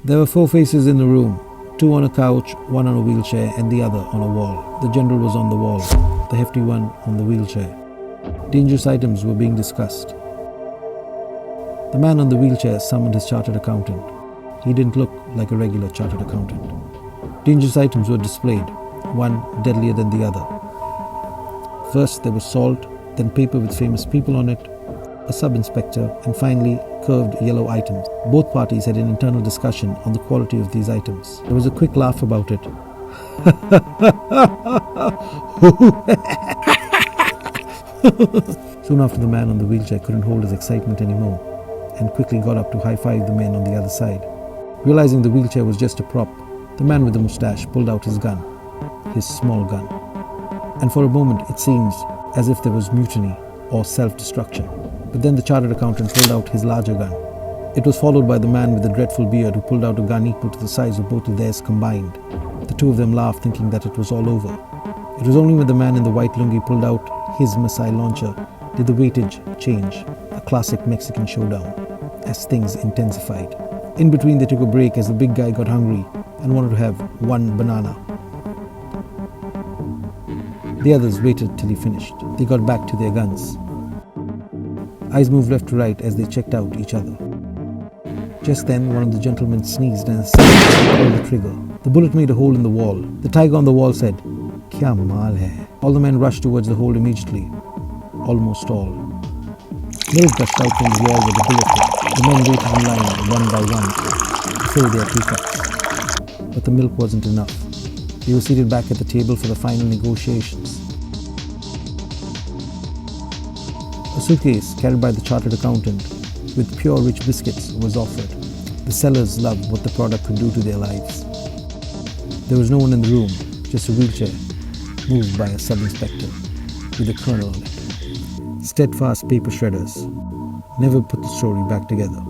There were 4 faces in the room, 2 on a couch, 1 on a wheelchair and the other on a wall. The general was on the wall, the hefty one on the wheelchair. Dangerous items were being discussed. The man on the wheelchair summoned his chartered accountant. He didn't look like a regular chartered accountant. Dangerous items were displayed, one deadlier than the other. First there was salt, then paper with famous people on it, a sub-inspector, and finally curved yellow items. Both parties had an internal discussion on the quality of these items. There was a quick laugh about it. Soon after, the man on the wheelchair couldn't hold his excitement anymore and quickly got up to high-five the men on the other side. Realizing the wheelchair was just a prop, the man with the moustache pulled out his gun, his small gun. And for a moment it seemed as if there was mutiny or self-destruction. But then the chartered accountant pulled out his larger gun. It was followed by the man with the dreadful beard who pulled out a gun equal to the size of both of theirs combined. The two of them laughed, thinking that it was all over. It was only when the man in the white lungi pulled out his missile launcher did the weightage change, a classic Mexican showdown, as things intensified. In between they took a break as the big guy got hungry and wanted to have one banana. The others waited till he finished. They got back to their guns. Eyes moved left to right as they checked out each other. Just then, one of the gentlemen sneezed and pulled the trigger. The bullet made a hole in the wall. The tiger on the wall said, "Kya maal hai?" All the men rushed towards the hole immediately. Almost all. Milk gushed out from the wall where the bullet hit. The men waited in line, one by one, to fill their teacups. But the milk wasn't enough. They were seated back at the table for the final negotiations. A suitcase carried by the chartered accountant with pure rich biscuits was offered. The sellers loved what the product could do to their lives. There was no one in the room, just a wheelchair, moved by a sub-inspector with a colonel on it. Steadfast paper shredders never put the story back together.